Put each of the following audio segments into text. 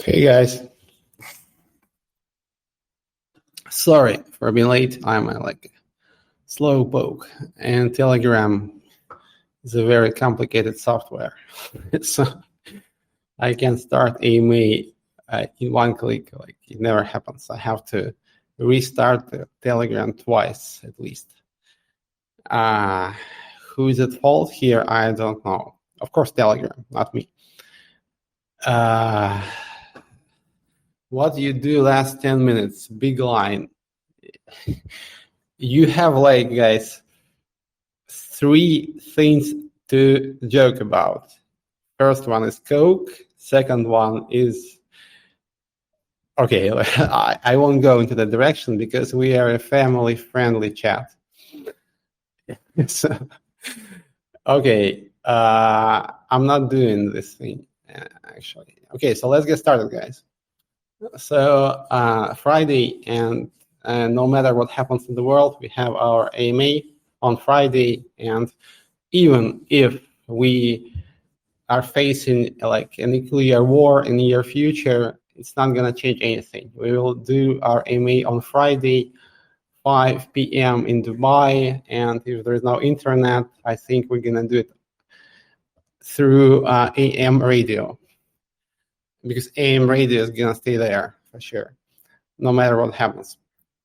Hey guys, sorry for being late. I'm like slow poke, and Telegram is a very complicated software, so I can start AMA in one click. Like it never happens. I have to restart the Telegram twice at least. Who is at fault here? I don't know. Of course, Telegram, not me. What do you do last 10 minutes? Big line. You have like, guys, three things to joke about. First one is Coke. Second one is, okay, I won't go into that direction because we are a family-friendly chat. So, okay, I'm not doing this thing, actually. Okay, so let's get started, guys. So Friday, and no matter what happens in the world, we have our AMA on Friday, and even if we are facing like a nuclear war in the near future, it's not going to change anything. We will do our AMA on Friday, 5 p.m. in Dubai, and if there's no internet, I think we're going to do it through AM radio, because AM radio is going to stay there for sure, no matter what happens.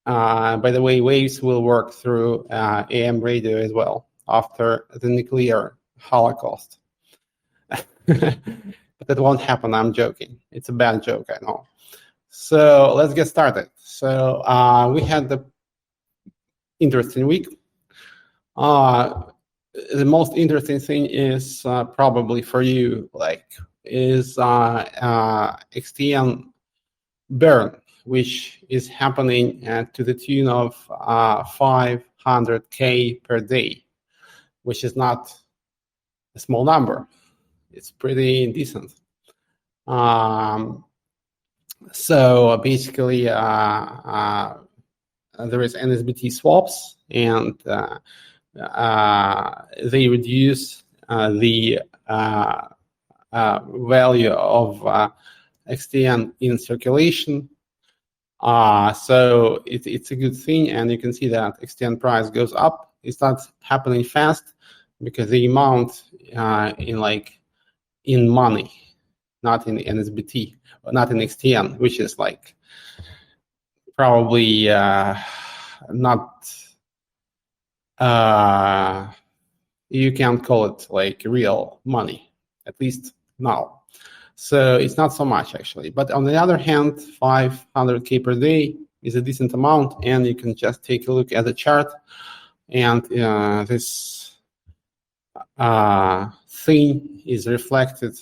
By the way, waves will work through AM radio as well after the nuclear holocaust. But that won't happen, I'm joking. It's a bad joke, I know. So let's get started. So we had the interesting week. The most interesting thing is probably for you, is XTN burn, which is happening to the tune of 500K per day, which is not a small number. It's pretty decent. So basically, there is NSBT swaps, and they reduce the value of XTN in circulation. So it's a good thing, and you can see that XTN price goes up. It's not happening fast because the amount in money, not in NSBT, or not in XTN, which is like probably not, you can't call it like real money, at least now. So it's not so much actually. But on the other hand, 500K per day is a decent amount, and you can just take a look at the chart, and this thing is reflected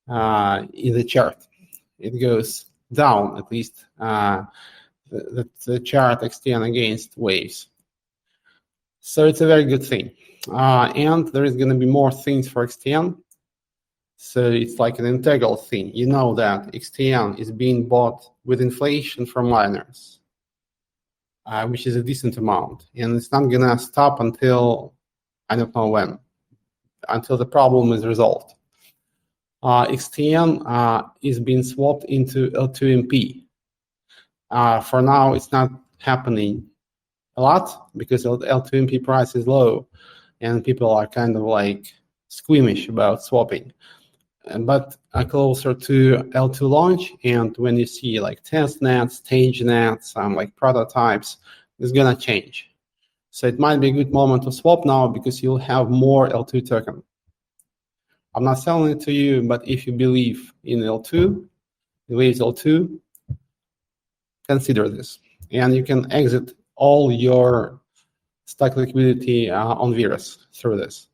in the chart. It goes down, at least the chart XTN against waves. So it's a very good thing. And there is going to be more things for XTN. So it's like an integral thing. You know that XTN is being bought with inflation from miners, which is a decent amount. And it's not going to stop until, I don't know when, until the problem is resolved. XTN is being swapped into L2MP. For now, it's not happening a lot because L2MP price is low, and people are kind of like squeamish about swapping. But closer to L2 launch, and when you see like test nets, stage nets, some like prototypes, it's gonna change. So it might be a good moment to swap now because you'll have more L2 token. I'm not selling it to you, but if you believe in L2, waves L2, consider this. And you can exit all your stock liquidity on Virus through this.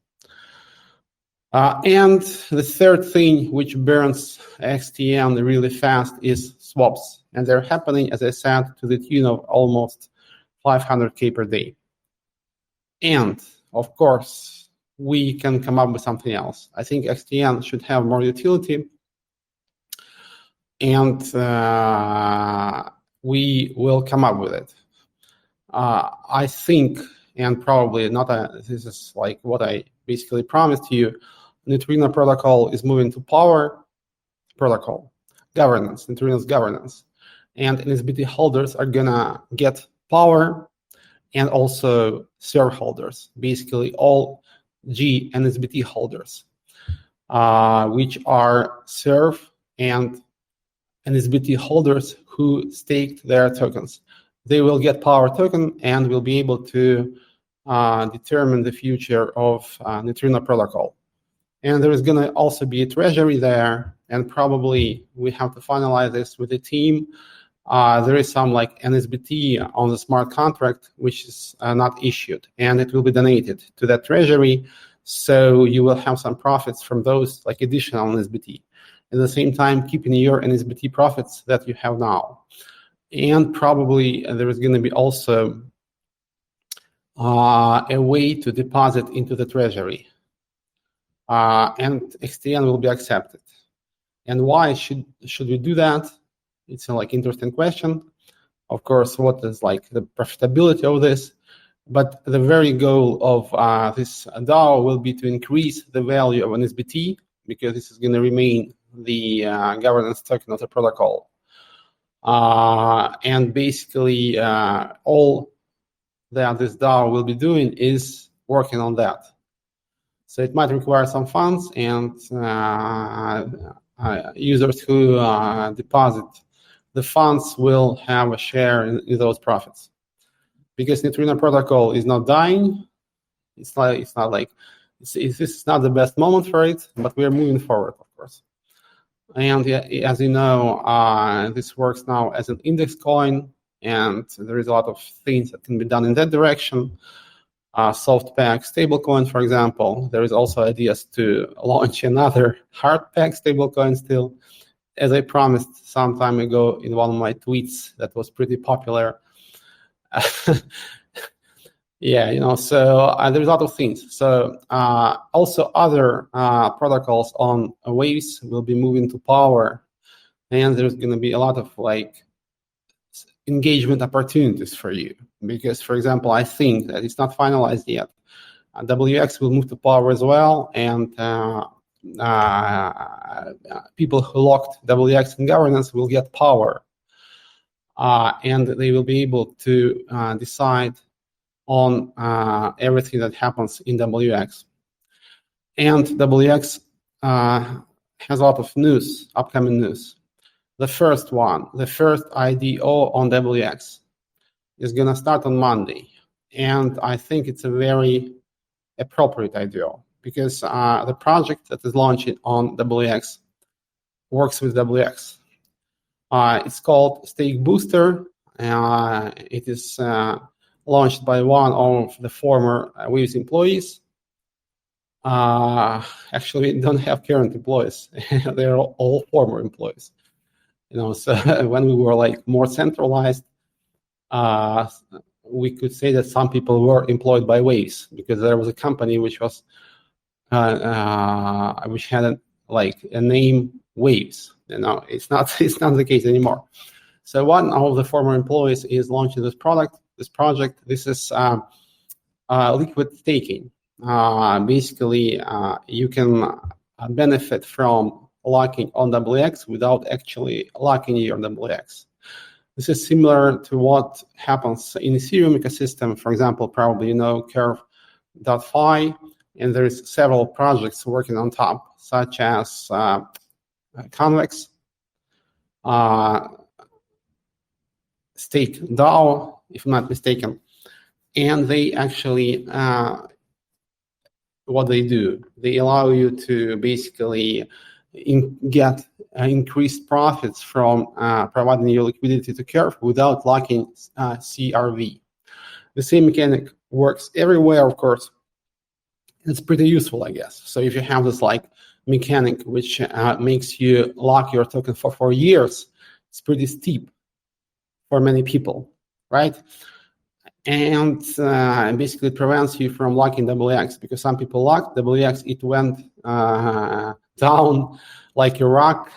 And the third thing which burns XTN really fast is swaps. And they're happening, as I said, to the tune of almost 500K per day. And of course, we can come up with something else. I think XTN should have more utility. And we will come up with it. I think, and probably not, this is like what I basically promised you, Neutrino protocol is moving to Power protocol. governance, Neutrino's governance. And NSBT holders are gonna get power, and also shareholders, basically all G NSBT holders, which are SERV and NSBT holders who staked their tokens. They will get power token and will be able to determine the future of Neutrino protocol. And there is going to also be a treasury there, and probably we have to finalize this with the team. There is some like NSBT on the smart contract, which is not issued, and it will be donated to that treasury. So you will have some profits from those like additional NSBT. At the same time, keeping your NSBT profits that you have now. And probably there is going to be also a way to deposit into the treasury. And XTN will be accepted. And why should we do that? It's a like interesting question. Of course, what is like the profitability of this? But the very goal of this DAO will be to increase the value of NSBT, because this is going to remain the governance token of the protocol. And basically, all that this DAO will be doing is working on that. So it might require some funds, and users who deposit the funds will have a share in those profits. Because Neutrino protocol is not dying, this is not the best moment for it, but we are moving forward, of course. And as you know, this works now as an index coin, and there is a lot of things that can be done in that direction. Soft peg stablecoin, for example. There is also ideas to launch another hard peg stablecoin still, as I promised some time ago in one of my tweets that was pretty popular. Yeah, you know, so there's a lot of things. So also other protocols on Waves will be moving to Power, and there's going to be a lot of like engagement opportunities for you. Because, for example, I think that it's not finalized yet. WX will move to Power as well, and people who locked WX in governance will get Power, and they will be able to decide on everything that happens in WX. And WX has a lot of news, upcoming news. The first one, the first IDO on WX is going to start on Monday. And I think it's a very appropriate IDO, because the project that is launching on WX works with WX. It's called Stake Booster. It is launched by one of the former Waves employees. Actually, we don't have current employees. They're all former employees. You know, so when we were like more centralized, we could say that some people were employed by Waves, because there was a company which was which had a name Waves. You know, it's not the case anymore. So one of the former employees is launching this project. This is liquid staking. Basically, you can benefit from locking on WX without actually locking your WX. This is similar to what happens in Ethereum ecosystem. For example, probably you know Curve.fi, and there's several projects working on top, such as Convex, Stake DAO, if I'm not mistaken. And they actually, what they do, they allow you to basically get increased profits from providing your liquidity to Curve without locking CRV. The same mechanic works everywhere, of course. It's pretty useful, I guess. So if you have this like mechanic which makes you lock your token for 4 years, it's pretty steep for many people, right? And basically prevents you from locking WX, because some people locked WX, it went down like a rock,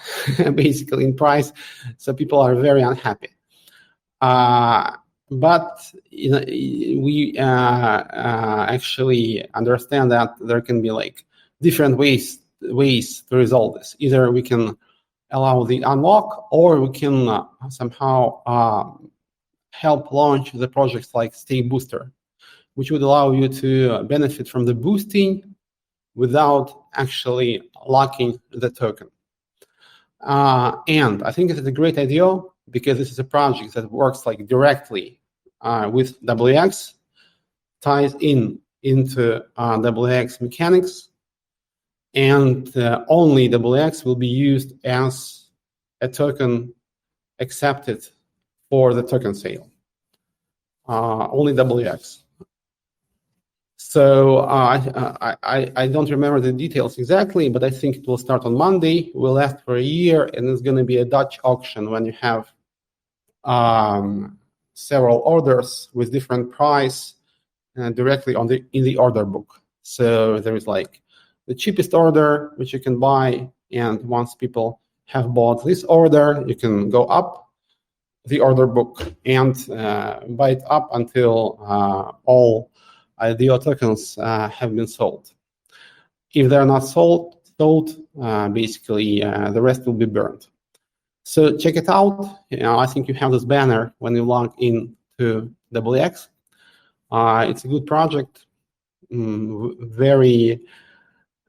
basically in price. So people are very unhappy. But you know, we actually understand that there can be like different ways to resolve this. Either we can allow the unlock, or we can somehow help launch the projects like Stake Booster, which would allow you to benefit from the boosting without actually locking the token. And I think it's a great idea because this is a project that works like directly with WX, ties into WX mechanics, and only WX will be used as a token accepted for the token sale. Only WX. So I don't remember the details exactly, but I think it will start on Monday, will last for a year, and it's going to be a Dutch auction when you have several orders with different price directly in the order book. So there is like the cheapest order which you can buy, and once people have bought this order, you can go up the order book and buy it up until all IDO tokens have been sold. If they're not sold, basically the rest will be burned. So check it out. I think you have this banner when you log in to WX. It's a good project. Very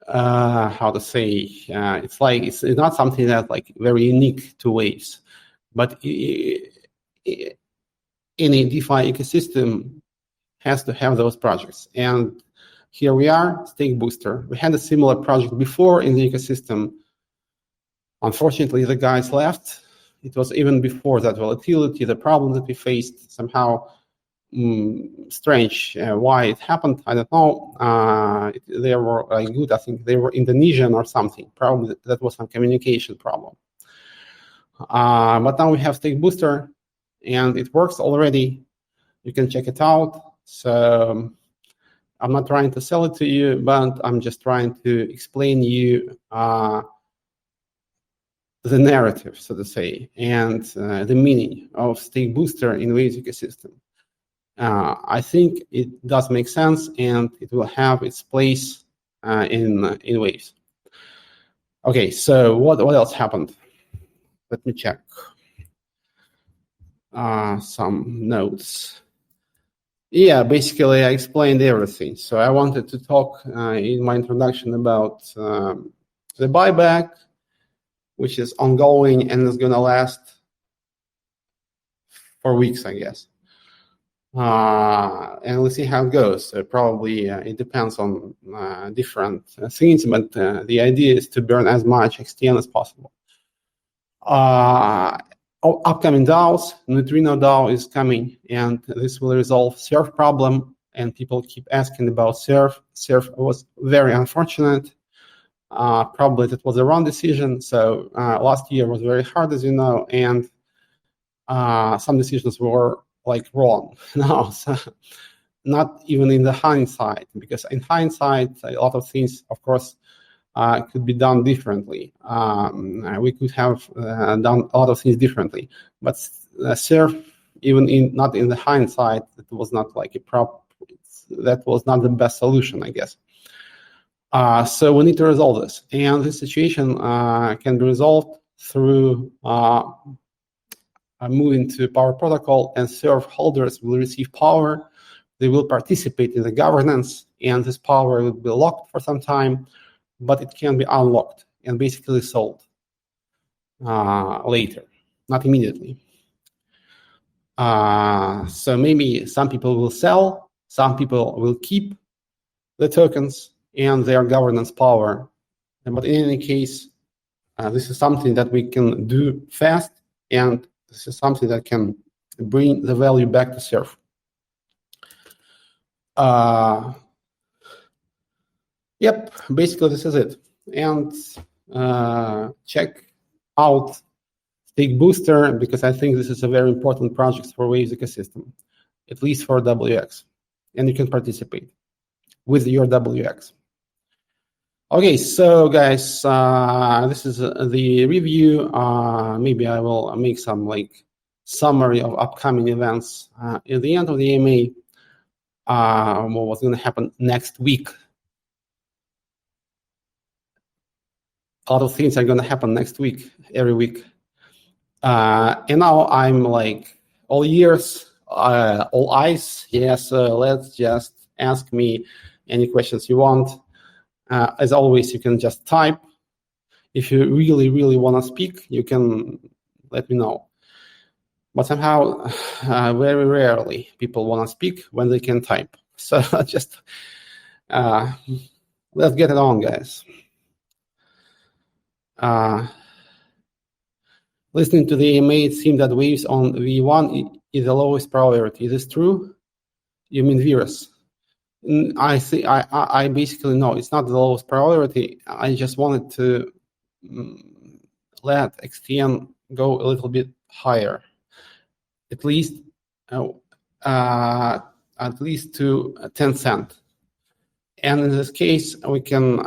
how to say? It's like it's not something that's like very unique to Waves, but any DeFi ecosystem has to have those projects. And here we are, Stake Booster. We had a similar project before in the ecosystem. Unfortunately, the guys left. It was even before that volatility, the problem that we faced, somehow strange why it happened. I don't know. They were good. I think they were Indonesian or something. Probably that was some communication problem. But now we have Stake Booster, and it works already. You can check it out. So I'm not trying to sell it to you, but I'm just trying to explain you the narrative, so to say, and the meaning of Stake Booster in Waves ecosystem. I think it does make sense, and it will have its place in Waves. Okay, so what else happened? Let me check some notes. Yeah, basically I explained everything. So I wanted to talk in my introduction about the buyback, which is ongoing and is going to last for weeks, I guess. And we'll see how it goes. Probably it depends on different things, but the idea is to burn as much XTN as possible. Upcoming DAOs, Neutrino DAO is coming, and this will resolve Surf problem. And people keep asking about Surf. Surf was very unfortunate. Probably that was the wrong decision. So last year was very hard, as you know, and some decisions were like wrong. No, so not even in the hindsight, because in hindsight, a lot of things, of course, could be done differently. We could have done a lot of things differently, but Surf, even not in the hindsight, it was not like that was not the best solution, I guess. So we need to resolve this, and this situation can be resolved through moving to Power Protocol, and Surf holders will receive power. They will participate in the governance, and this power will be locked for some time, but it can be unlocked and basically sold later, not immediately. So maybe some people will sell, some people will keep the tokens and their governance power. But in any case, this is something that we can do fast, and this is something that can bring the value back to Surf. Yep, basically this is it. And check out Stake Booster, because I think this is a very important project for Waves ecosystem, at least for WX. And you can participate with your WX. Okay, so guys, this is the review. Maybe I will make some like summary of upcoming events at the end of the AMA. What's going to happen next week? a lot of things are going to happen next week, every week. And now I'm like all ears, all eyes. Yes, let's just ask me any questions you want. As always, you can just type. If you really, really want to speak, you can let me know. But somehow, very rarely people want to speak when they can type. So just let's get it on, guys. Listening to the AMA, it seemed that waves on V1 is the lowest priority. Is this true? You mean virus? I basically know it's not the lowest priority. I just wanted to let XTN go a little bit higher, at least to 10 cents. And in this case, we can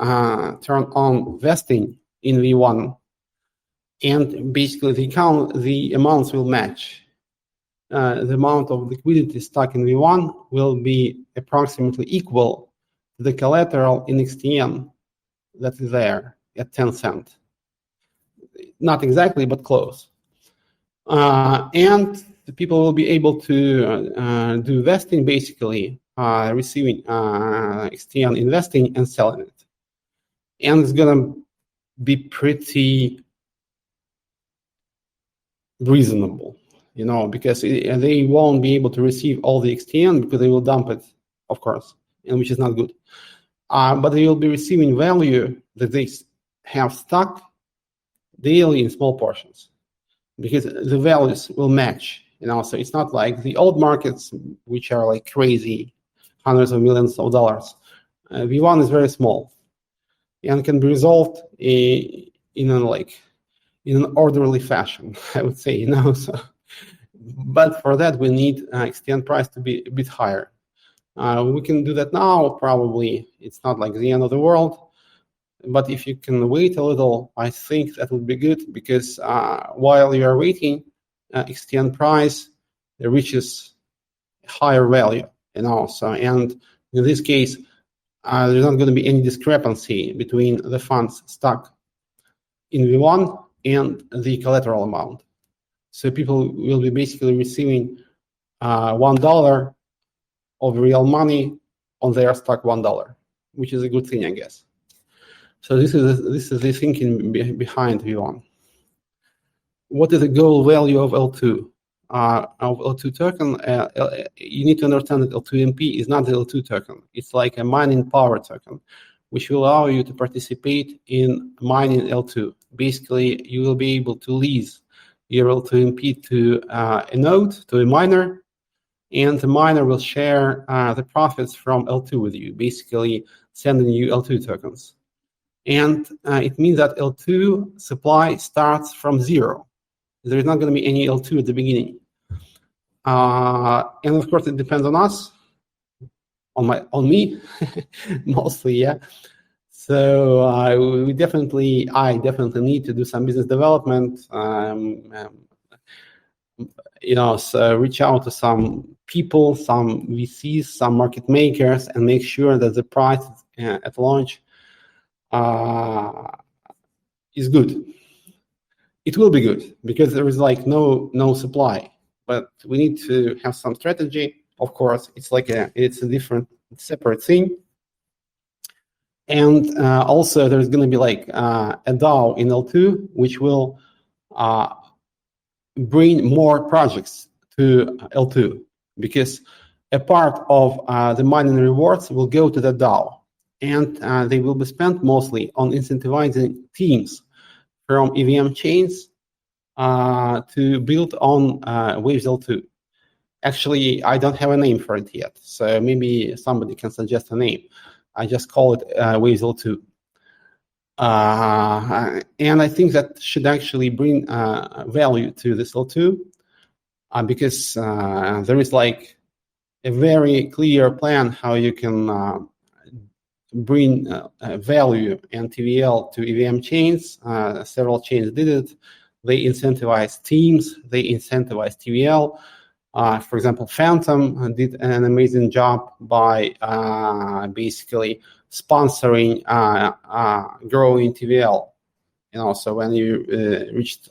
turn on vesting in V1, and basically the amounts will match. The amount of liquidity stuck in V1 will be approximately equal to the collateral in XTN that is there at 10 cents. Not exactly, but close. And the people will be able to do vesting, basically receiving XTN investing and selling it. And it's going to be pretty reasonable, because they won't be able to receive all the XTN because they will dump it, of course, and which is not good. But they will be receiving value that they have stuck daily in small portions, because the values will match. So it's not like the old markets, which are like crazy, hundreds of millions of dollars. V1 is very small and can be resolved in an orderly fashion, I would say. So, but for that we need XTN price to be a bit higher. We can do that now. Probably it's not like the end of the world. But if you can wait a little, I think that would be good, because while you are waiting, XTN price reaches higher value, So, and in this case, there's not going to be any discrepancy between the funds stuck in V1 and the collateral amount. So people will be basically receiving $1 of real money on their stock $1, which is a good thing, I guess. So this is the thinking behind V1. What is the goal value of L2? Of L2 token, you need to understand that L2MP is not the L2 token. It's like a mining power token, which will allow you to participate in mining L2. Basically, you will be able to lease your L2MP to a node, to a miner, and the miner will share the profits from L2 with you, basically sending you L2 tokens. And it means that L2 supply starts from zero. There is not going to be any L2 at the beginning. And of course, it depends on us, on me, mostly, yeah. So I definitely need to do some business development. So reach out to some people, some VCs, some market makers, and make sure that the price at launch is good. It will be good because there is like no supply, but we need to have some strategy. Of course, it's a different, separate thing. And also there's going to be like a DAO in L2, which will bring more projects to L2, because a part of the mining rewards will go to the DAO, and they will be spent mostly on incentivizing teams from EVM chains to build on Waves L2. Actually, I don't have a name for it yet, so maybe somebody can suggest a name. I just call it Waves L2. And I think that should actually bring value to this L2 because there is like a very clear plan how you can bring value and TVL to EVM chains. Several chains did it. They incentivize teams. They incentivize TVL. For example, Phantom did an amazing job by basically sponsoring growing TVL So when you reached,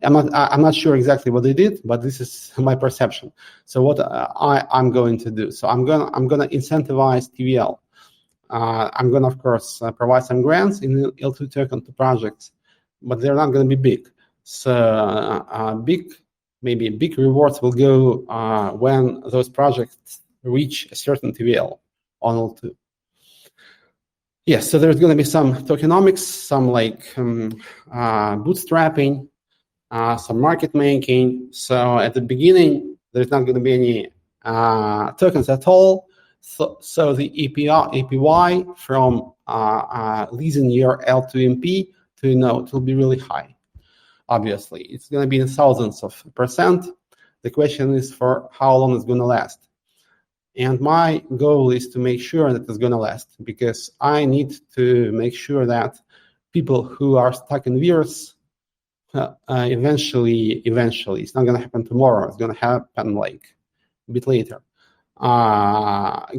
I'm not sure exactly what they did, but this is my perception. So what I'm going to do, so I'm gonna incentivize TVL. I'm gonna, of course, provide some grants in L2 token to projects, but they're not gonna be big. So maybe big rewards will go when those projects reach a certain TVL on L2. Yes, so there's going to be some tokenomics, some bootstrapping, some market making. So at the beginning, there's not going to be any tokens at all. So the APY from leasing your L2MP to a node will be really high. Obviously, it's going to be in thousands of %. The question is for how long it's going to last. And my goal is to make sure that it's going to last, because I need to make sure that people who are stuck in virs, eventually, it's not going to happen tomorrow. It's going to happen a bit later.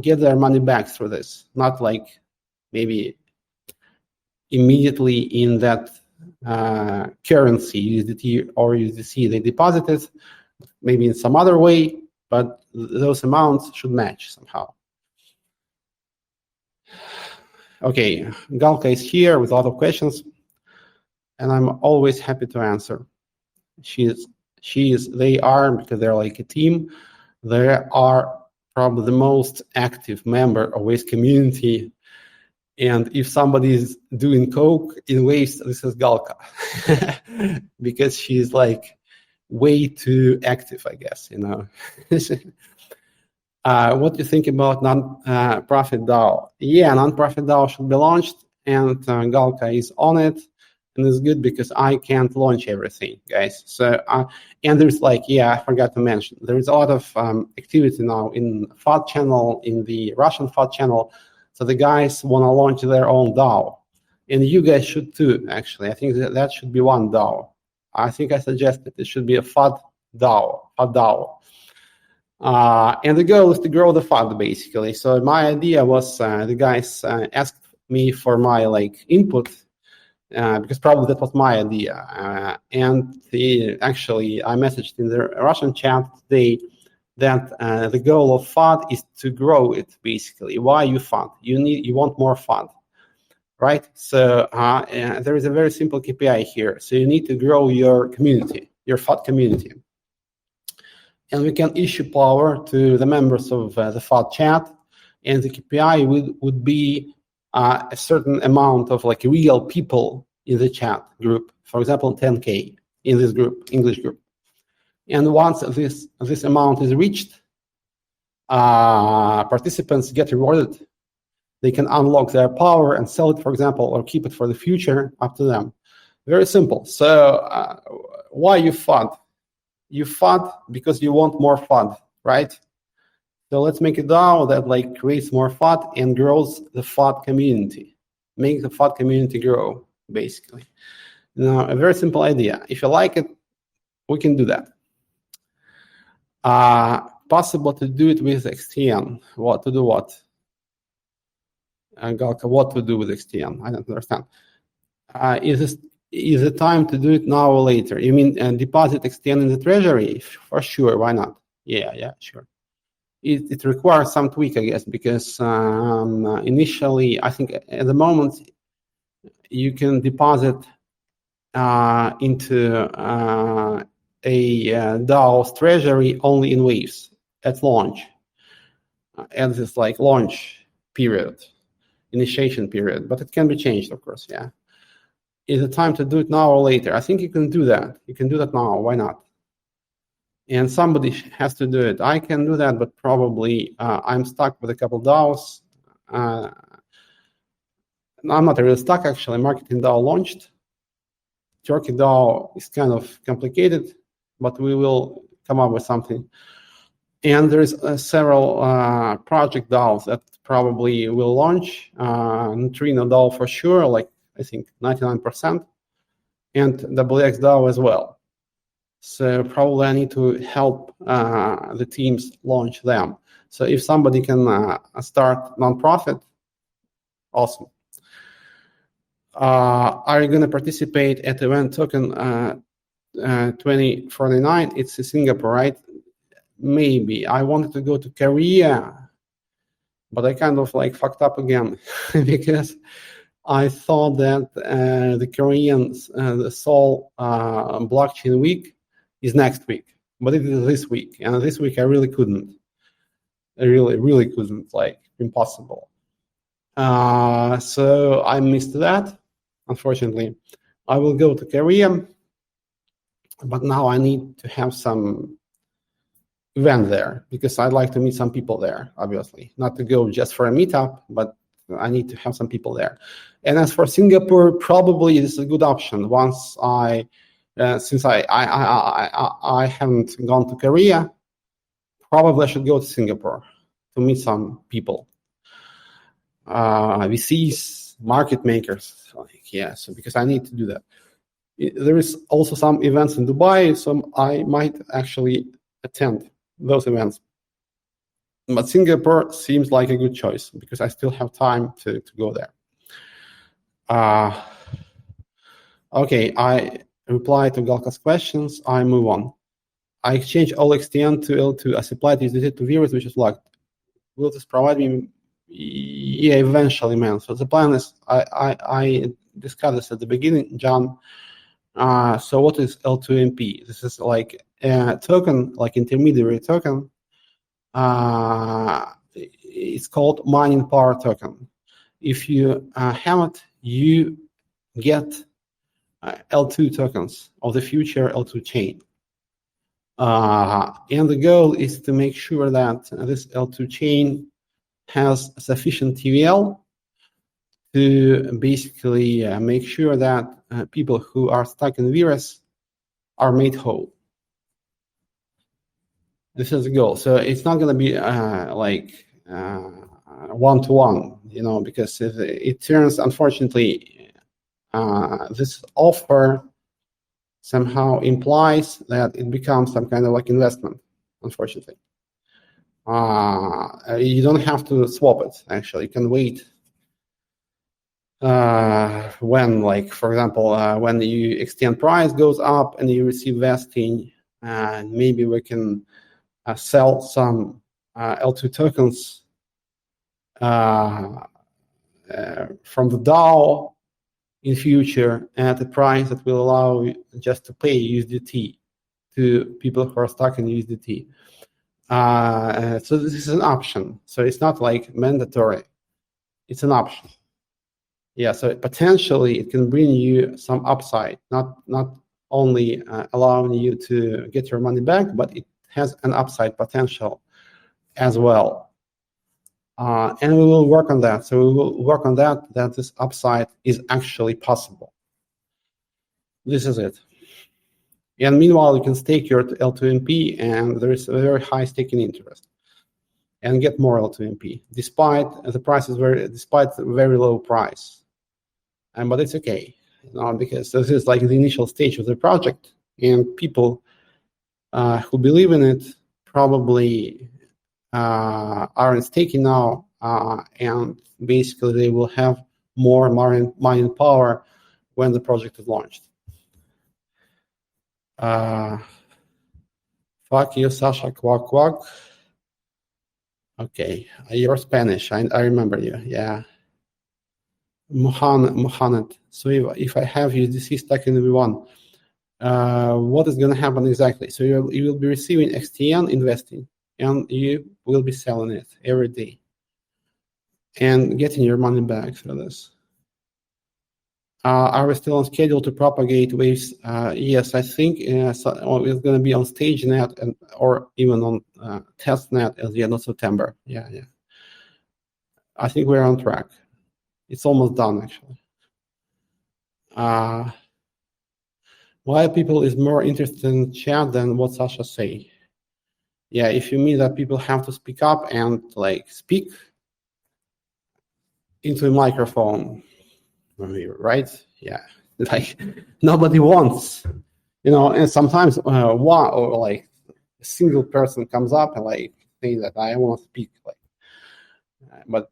Get their money back through this, not maybe immediately in that currency, USDT or USDC they deposited, maybe in some other way, but those amounts should match somehow. Okay, Galka is here with a lot of questions, and I'm always happy to answer. They are, because they're like a team, they are probably the most active member of Waves community. And if somebody is doing coke in Waves, this is Galka, because she's way too active, I guess, What do you think about non-profit DAO? Yeah, non-profit DAO should be launched, and Galka is on it, and it's good because I can't launch everything, guys. So, and there's I forgot to mention, there is a lot of activity now in FOD channel, in the Russian FOD channel. So the guys want to launch their own DAO, and you guys should too. Actually, I think that should be one DAO. I think I suggested it should be a FOD DAO, and the goal is to grow the FOD, basically. So my idea was, the guys asked me for my input, because probably that was my idea. And actually, I messaged in the Russian chat today that the goal of FOD is to grow it, basically. Why you FOD? You want more FOD, right? So there is a very simple KPI here. So you need to grow your community, your FOD community. And we can issue power to the members of the FOD chat, and the KPI would be a certain amount of real people in the chat group. For example, 10K in this group, English group. And once this amount is reached, participants get rewarded. They can unlock their power and sell it, for example, or keep it for the future, up to them. Very simple. So why you FOD? You FOD because you want more FOD, right? So let's make a DAO that creates more FOD and grows the FOD community. Make the FOD community grow, basically. Now, a very simple idea. If you like it, we can do that. Possible to do it with XTN. What to do what? Galka, what to do with XTN? I don't understand. Is it time to do it now or later? You mean deposit XTN in the treasury? For sure, why not? Yeah, sure. It requires some tweak, I guess, because initially, I think at the moment, you can deposit into a DAO's treasury only in Waves at launch, at this launch period, initiation period, but it can be changed, of course, yeah. Is it time to do it now or later? I think you can do that. You can do that now. Why not? And somebody has to do it. I can do that, but probably I'm stuck with a couple DAOs. I'm not really stuck, actually. Marketing DAO launched. Turkey DAO is kind of complicated, but we will come up with something. And there's several project DAOs that probably will launch. Neutrino DAO for sure, I think 99%, and WX DAO as well. So probably I need to help the teams launch them. So if somebody can start nonprofit, awesome. Are you going to participate at event token 2049? It's in Singapore, right? Maybe. I wanted to go to Korea, but I kind of like fucked up again because I thought that the Koreans, the Seoul blockchain week is next week, but it is this week. And this week I really couldn't. I really couldn't, like impossible. So I missed that, unfortunately. I will go to Korea, but now I need to have some event there because I'd like to meet some people there, obviously. Not to go just for a meetup, but I need to have some people there. And as for Singapore, probably this is a good option. Once since I haven't gone to Korea, probably I should go to Singapore to meet some people. VCs, market makers, so because I need to do that. There is also some events in Dubai, so I might actually attend those events. But Singapore seems like a good choice because I still have time to go there. Okay, I reply to Galka's questions. I move on. I exchange all XTN to L2. I supplied USDT to viewers, which is locked. Will this provide me? Yeah, eventually, man. So the plan is, I discussed this at the beginning, John. So what is L2MP? This is like a token, like intermediary token. It's called mining power token. If you have it, you get L2 tokens of the future L2 chain. And the goal is to make sure that this L2 chain has sufficient TVL to basically make sure that people who are stuck in the virus are made whole. This is the goal. So it's not going to be like one-to-one, because it turns, unfortunately, this offer somehow implies that it becomes some kind of like investment, unfortunately. You don't have to swap it, actually. You can wait when, like, for example, when the extend price goes up and you receive vesting, and maybe we can sell some L2 tokens from the DAO in future at a price that will allow you just to pay USDT to people who are stuck in USDT. So this is an option. So it's not like mandatory. It's an option. Yeah, so potentially it can bring you some upside, not only allowing you to get your money back, but it has an upside potential as well. And we will work on that. So we will work on that this upside is actually possible. This is it. And meanwhile, you can stake your L2MP, and there is a very high staking interest, and get more L2MP, despite the price is despite the very low price. But it's okay, because this is like the initial stage of the project, and people who believe in it probably are staking now, and basically they will have more mining power when the project is launched. Fuck you, Sasha, quack, quack. Okay, you're Spanish. I remember you. Yeah. Mohamed. So if I have USDC stuck in V1, what is going to happen exactly? So you will be receiving XTN investing, and you will be selling it every day and getting your money back through this. Are we still on schedule to propagate waves? Yes, I think it's going to be on StageNet or even on testnet at the end of September. Yeah. I think we're on track. It's almost done, actually. Why people is more interested in chat than what Sasha say? Yeah, if you mean that people have to speak up and like speak into a microphone, right? Yeah, like nobody wants, and sometimes one or like a single person comes up and like say that I want to speak, but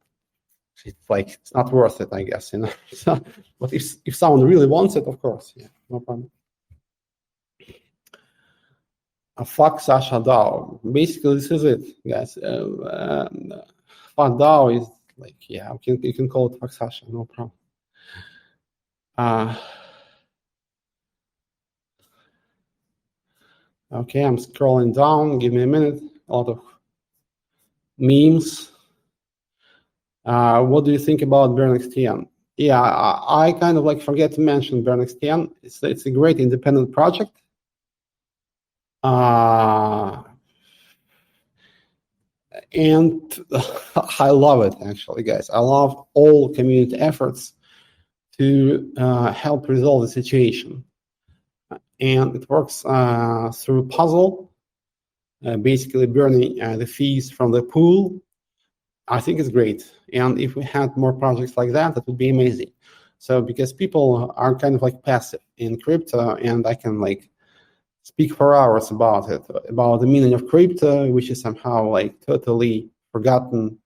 it's like it's not worth it, I guess, you know. So, but if someone really wants it, of course, yeah, no problem. Fuck Sasha DAO. Basically, this is it, guys. Fuck DAO is like, yeah, you can call it fuck Sasha, no problem. Okay, I'm scrolling down. Give me a minute. A lot of memes. What do you think about BurnXTN? Yeah, I kind of like forget to mention BurnXTN. It's a great independent project. And I love it, actually, guys. I love all community efforts to help resolve the situation. And it works through puzzle, basically burning the fees from the pool. I think it's great. And if we had more projects like that, that would be amazing. So because people are kind of like passive in crypto, and I can like speak for hours about it, about the meaning of crypto, which is somehow like totally forgotten,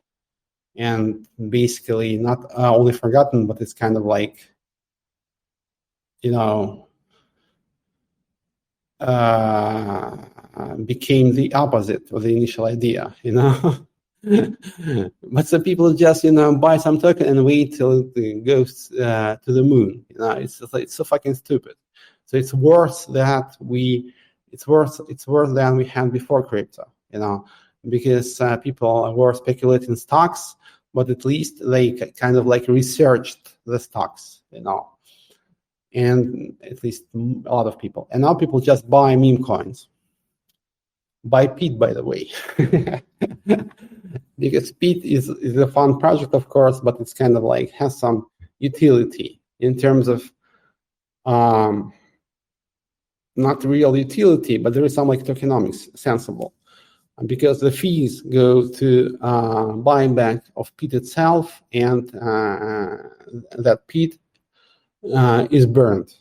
and basically not only forgotten, but it's kind of like, you know, became the opposite of the initial idea, you know. But some people just, you know, buy some token and wait till it goes to the moon. You know, it's so fucking stupid. So it's worse that it's worse than we had before crypto, you know, because people were speculating stocks, but at least they kind of like researched the stocks, you know, and at least a lot of people. And now people just buy meme coins. By Pete, by the way. Because Pete is a fun project, of course, but it's kind of like has some utility in terms of not real utility, but there is some like tokenomics sensible, because the fees go to buying back of Pete itself, and that Pete is burned.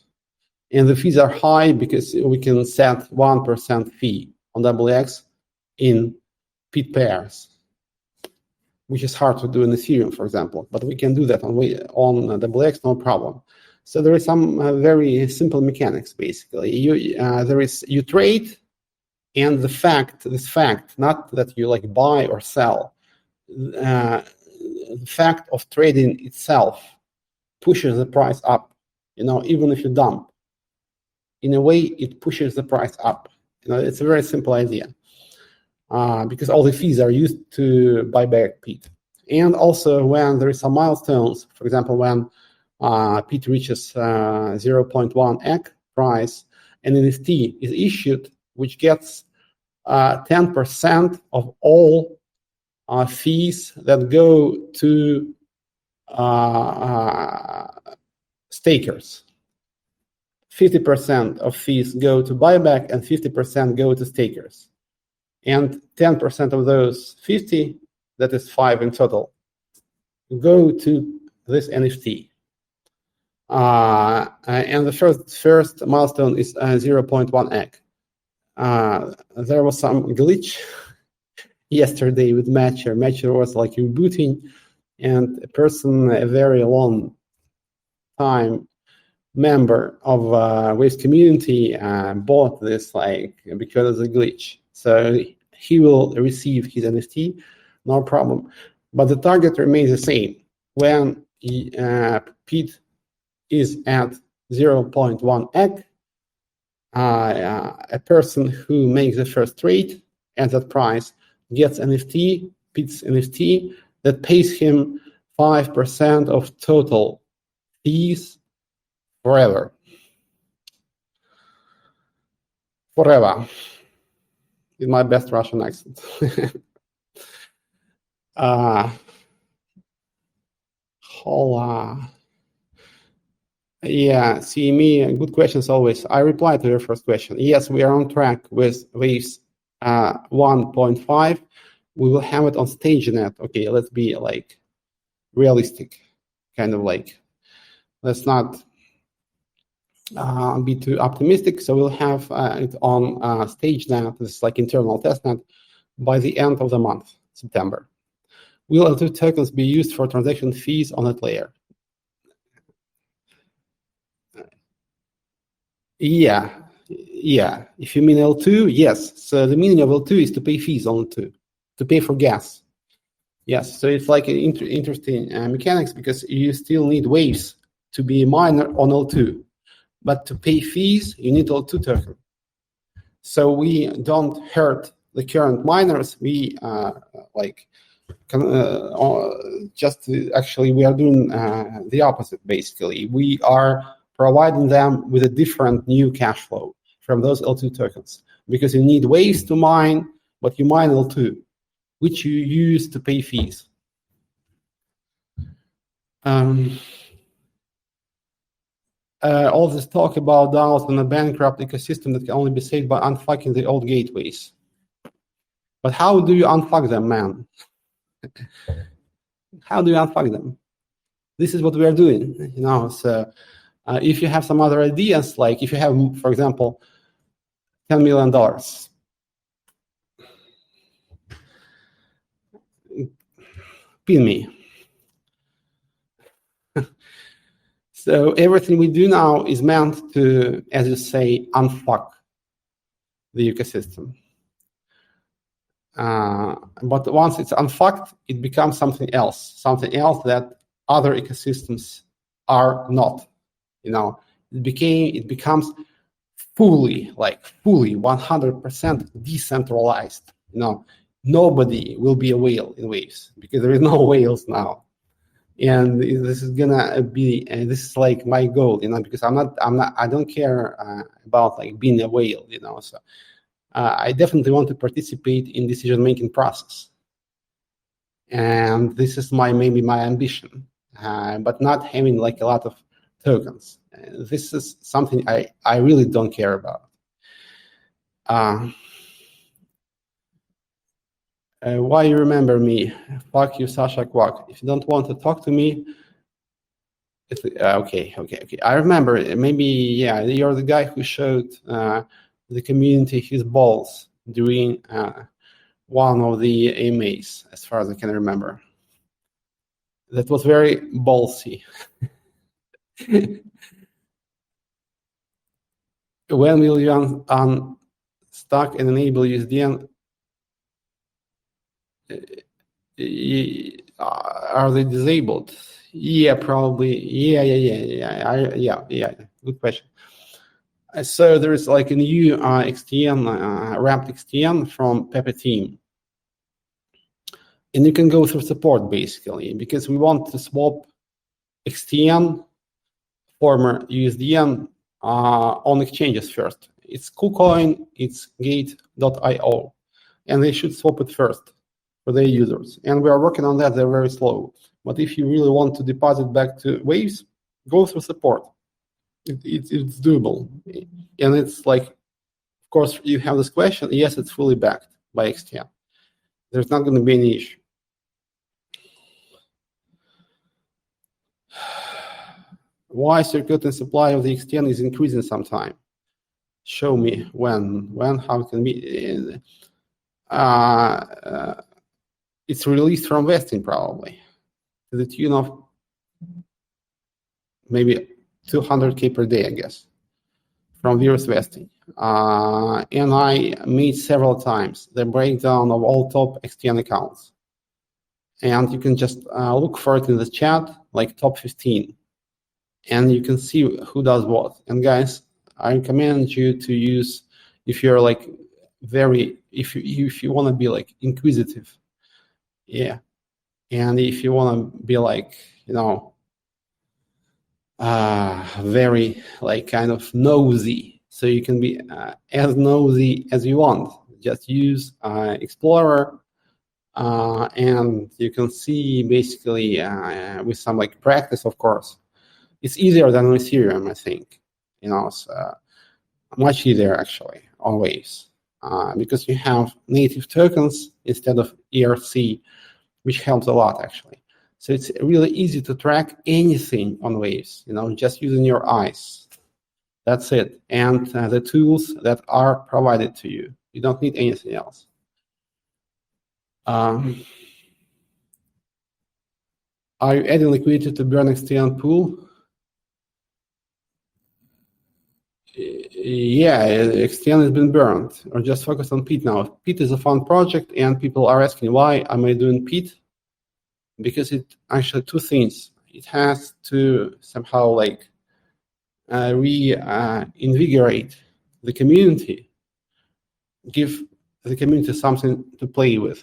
And the fees are high because we can set 1% fee on WX in Pete pairs, which is hard to do in Ethereum, for example, but we can do that on WX, no problem. So there is some very simple mechanics, basically. You trade, and this fact, not that you like buy or sell, the fact of trading itself pushes the price up. You know, even if you dump, in a way, it pushes the price up. You know, it's a very simple idea. Because all the fees are used to buy back Pete. And also when there is some milestones, for example, when Pete reaches 0.1 EK price, an NFT is issued, which gets 10% of all fees that go to stakers. 50% of fees go to buyback and 50% go to stakers. And 10% of those 50, that is 5 in total, go to this NFT. And the first milestone is 0.1 EK. There was some glitch yesterday with Matcher. Matcher was like rebooting, and a very long time member of Waves community bought this like because of the glitch. So he will receive his NFT, no problem. But the target remains the same. When Pete is at 0.1 EK, a person who makes the first trade at that price gets NFT, Pete's NFT, that pays him 5% of total fees forever. Forever. Is my best Russian accent. Hola. Yeah, see me, good questions always. I reply to your first question. Yes, we are on track with Waves 1.5. We will have it on StageNet. Okay, let's be like realistic, kind of like, let's not be too optimistic. So we'll have it on StageNet, this is like internal testnet, by the end of the month, September. Will L2 tokens be used for transaction fees on that layer? Yeah. If you mean L2, yes. So the meaning of L2 is to pay fees on L2, to pay for gas. Yes. So it's like an interesting mechanics, because you still need waves to be a miner on L2, but to pay fees you need L2 token. So we don't hurt the current miners. We actually we are doing the opposite. Basically, we are providing them with a different new cash flow from those L2 tokens, because you need waves to mine, but you mine L2, which you use to pay fees. All this talk about DAOs and a bankrupt ecosystem that can only be saved by unfucking the old gateways. But how do you unfuck them, man? How do you unfuck them? This is what we are doing, So if you have some other ideas, like if you have, for example, $10 million, pin me. So everything we do now is meant to, as you say, unfuck the ecosystem. But once it's unfucked, it becomes something else that other ecosystems are not. It becomes fully 100% decentralized. Nobody will be a whale in waves, because there is no whales now. And this is gonna be, this is like my goal, because I don't care about like being a whale, So I definitely want to participate in decision-making process, and this is maybe my ambition, but not having like a lot of tokens. This is something I really don't care about. Why you remember me? Fuck you, Sasha Quack. If you don't want to talk to me, okay. I remember. Maybe, yeah, you're the guy who showed the community his balls during one of the AMAs, as far as I can remember. That was very ballsy. When will you unstuck and enable USDN? Are they disabled? Yeah, probably. Yeah. Good question. So there is like a new XTN, wrapped XTN from Pepe team. And you can go through support, basically, because we want to swap XTN, former USDN, on exchanges first. It's KuCoin, it's Gate.io, and they should swap it first for their users. And we are working on that. They're very slow. But if you really want to deposit back to Waves, go through support. It's doable. And it's like, of course, you have this question. Yes, it's fully backed by XTN. There's not going to be any issue. Why circuit supply of the XTN is increasing sometime? Show me when, how it can be. It's released from vesting, probably, to the tune of maybe 200K per day, I guess, from virus vesting. And I made several times the breakdown of all top XTN accounts. And you can just look for it in the chat, like top 15. And you can see who does what. And guys, I recommend you to use, if you're like if you want to be like inquisitive, yeah, and if you want to be like, very like kind of nosy, so you can be as nosy as you want. Just use Explorer, and you can see basically with some like practice, of course. It's easier than on Ethereum, I think. So much easier actually, always, because you have native tokens instead of ERC, which helps a lot actually. So it's really easy to track anything on Waves, just using your eyes. That's it. And the tools that are provided to you. You don't need anything else. Are you adding liquidity to burn XTN pool? Yeah, XTN has been burned, or just focus on Pete now. Pete is a fun project, and people are asking, why am I doing Pete? Because it actually two things. It has to somehow like reinvigorate the community, give the community something to play with.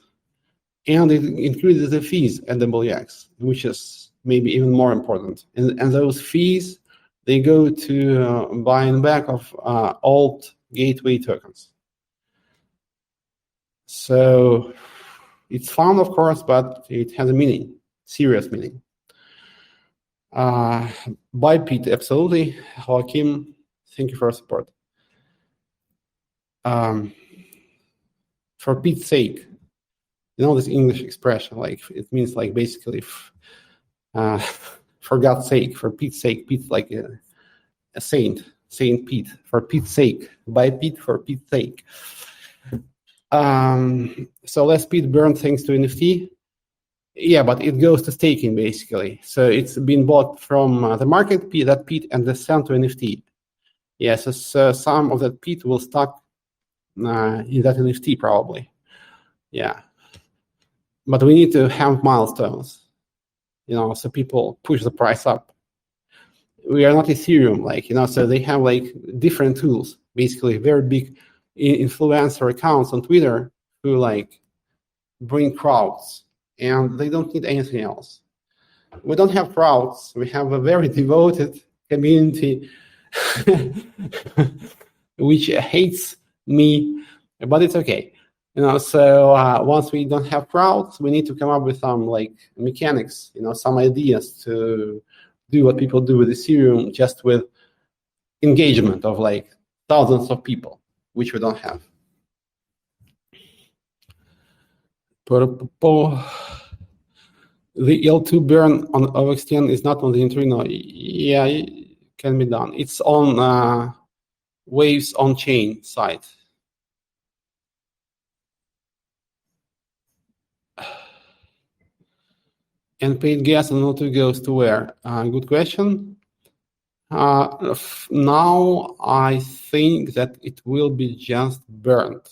And it increases the fees at WX, which is maybe even more important. And those fees, they go to buying back of alt gateway tokens. So it's fun, of course, but it has a meaning, serious meaning. Buy Pete, absolutely. Joaquim, thank you for your support. For Pete's sake, you know this English expression, like it means like basically, for God's sake, for Pete's sake. Pete's like a saint, Saint Pete. For Pete's sake, buy Pete for Pete's sake. So less Pete burn thanks to NFT. Yeah, but it goes to staking basically. So it's been bought from the market, that Pete, and then sent to NFT. Yeah, so some of that Pete will stuck in that NFT probably. Yeah, but we need to have milestones, so people push the price up. We are not Ethereum, so they have like different tools, basically very big influencer accounts on Twitter who like bring crowds, and they don't need anything else. We don't have crowds. We have a very devoted community which hates me, but it's okay. So once we don't have crowds, we need to come up with some like mechanics, some ideas to do what people do with Ethereum, just with engagement of like thousands of people, which we don't have. The L2 burn on OXTN is not on the internal. Yeah, it can be done. It's on Waves on chain side. And paid gas and L2 goes to where? Good question. Now I think that it will be just burned,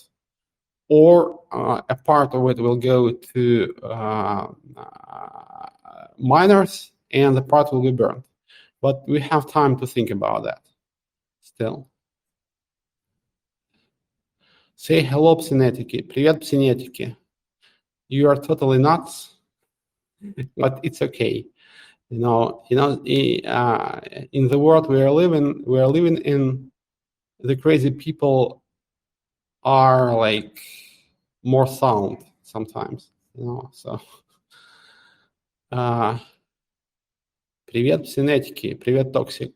or a part of it will go to miners, and the part will be burned. But we have time to think about that still. Say hello, Psinetiki. Привет, Psinetiki. You are totally nuts, but it's okay. In the world we are living in, the crazy people are like more sound sometimes, so. Привет, Псинетики, привет, Токсик.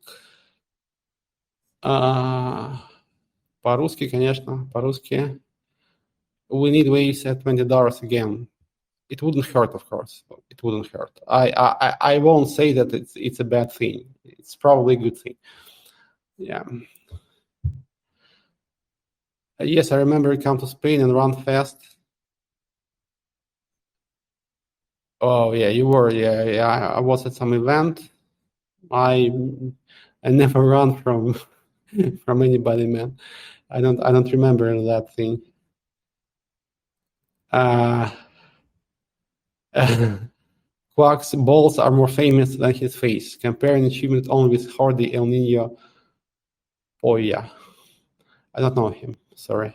По-русски, конечно, по-русски. We need waves at $20 again. It wouldn't hurt, of course. It wouldn't hurt. I won't say that it's a bad thing. It's probably a good thing. Yeah. Yes, I remember you come to Spain and run fast. Oh yeah, you were. Yeah. I was at some event. I never run from anybody, man. I don't remember that thing. Quark's balls are more famous than his face. Comparing achievement only with Hardy El Nino. Oh yeah, I don't know him. Sorry.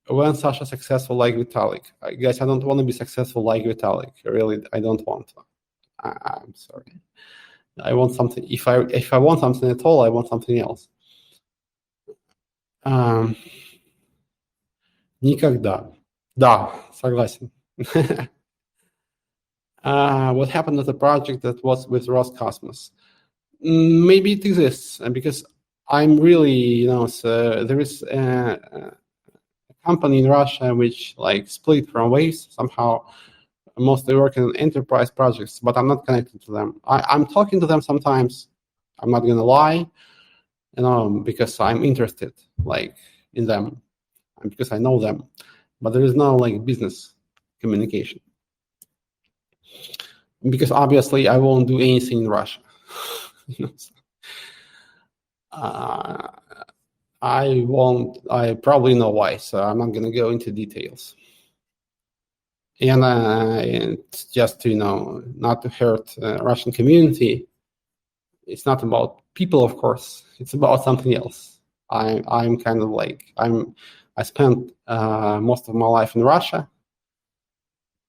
When Sasha successful like Vitalik? Guys, I don't want to be successful like Vitalik. Really, I don't want to. I'm sorry. I want something. If I want something at all, I want something else. Никогда. Да, согласен. What happened to the project that was with Roscosmos? Maybe it exists, because I'm really, so there is a company in Russia which like split from Waves somehow, mostly working on enterprise projects, but I'm not connected to them. I'm talking to them sometimes. I'm not gonna lie, because I'm interested like in them, and because I know them, but there is no like business communication. because obviously I won't do anything in Russia. I probably know why, so I'm not going to go into details. And just to, not to hurt Russian community, it's not about people, of course. It's about something else. I'm kind of like, I spent most of my life in Russia,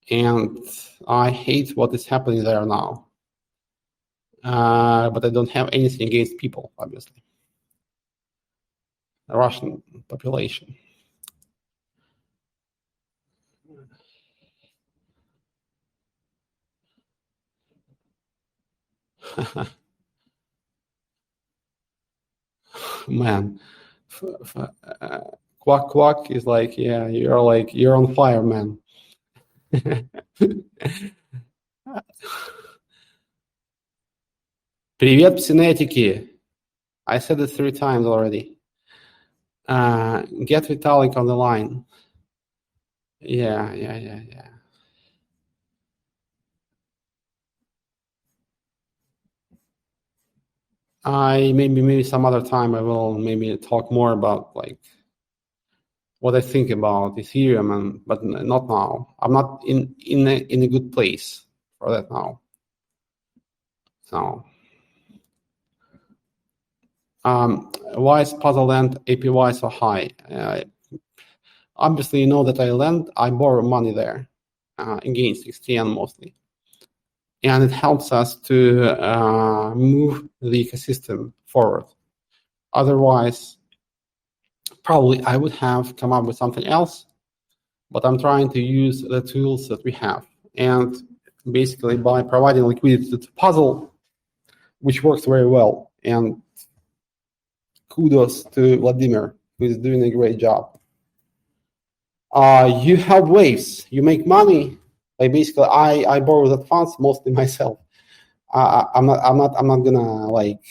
and I hate what is happening there now. But I don't have anything against people, obviously. The Russian population. Man, Quack Quack is like, yeah, you're on fire, man. Привет, псинетики. I said it 3 times already. Get Vitalik on the line. Yeah. Maybe some other time I will maybe talk more about like what I think about Ethereum, but not now. I'm not in a good place for that now. So, why is Puzzleland APY so high? Obviously, you know that I borrow money there against XTN mostly, and it helps us to move the ecosystem forward. Otherwise, probably I would have come up with something else, but I'm trying to use the tools that we have. And basically by providing liquidity to Puzzle, which works very well. And kudos to Vladimir, who is doing a great job. You have waves, you make money. Like basically, I borrow the funds mostly myself. I'm not gonna like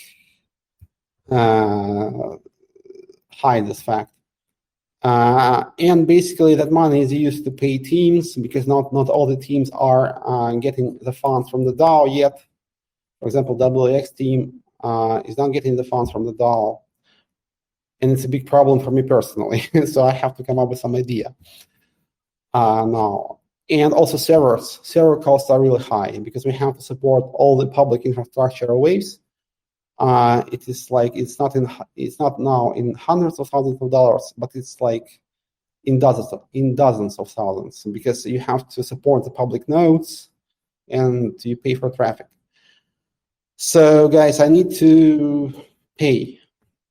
hide this fact. And basically, that money is used to pay teams because not all the teams are getting the funds from the DAO yet. For example, WX team is not getting the funds from the DAO, and it's a big problem for me personally. So I have to come up with some idea now. And also server costs are really high because we have to support all the public infrastructure of waves. It is like it's not now in hundreds of thousands of dollars, but it's like in dozens of thousands because you have to support the public nodes and you pay for traffic. So guys, I need to pay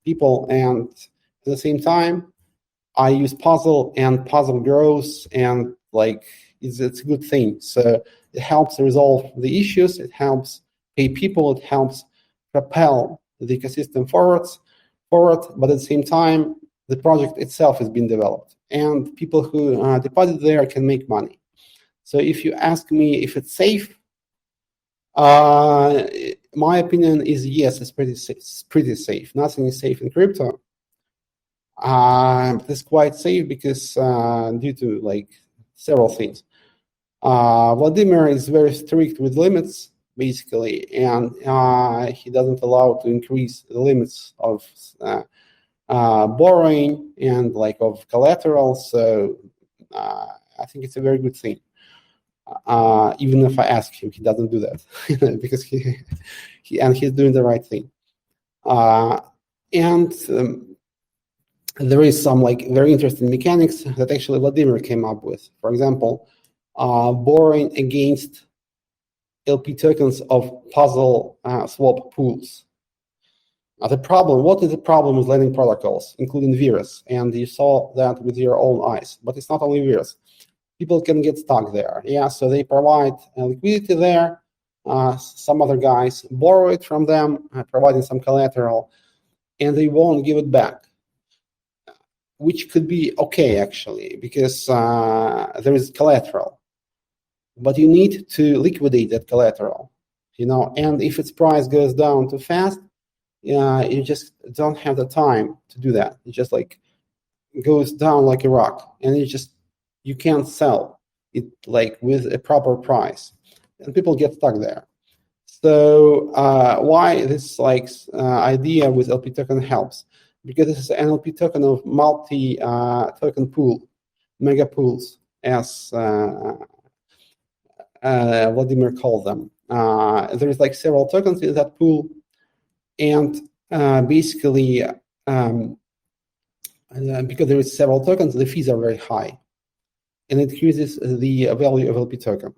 people, and at the same time, I use Puzzle, and Puzzle grows, and like it's a good thing. So it helps resolve the issues. It helps pay people. It helps propel the ecosystem forward. But at the same time, the project itself is being developed, and people who deposit there can make money. So if you ask me if it's safe, my opinion is yes, it's pretty safe. Nothing is safe in crypto. It's quite safe because due to like several things. Vladimir is very strict with limits, basically, and he doesn't allow to increase the limits of borrowing and like of collateral. So I think it's a very good thing. Even if I ask him, he doesn't do that because he's doing the right thing. There is some like very interesting mechanics that actually Vladimir came up with. For example, borrowing against LP tokens of Puzzle swap pools. What is the problem with lending protocols, including Virus? And you saw that with your own eyes. But it's not only Virus. People can get stuck there. Yeah, so they provide liquidity there. Some other guys borrow it from them, providing some collateral, and they won't give it back. Which could be okay, actually, because there is collateral. But you need to liquidate that collateral, and if its price goes down too fast, you just don't have the time to do that. It just like goes down like a rock, and you can't sell it like with a proper price. and people get stuck there. So why this idea with LP token helps? Because this is an LP token of multi token pool, mega pools, as Vladimir called them. There's several tokens in that pool, and basically because there is several tokens, the fees are very high, and it increases the value of LP token.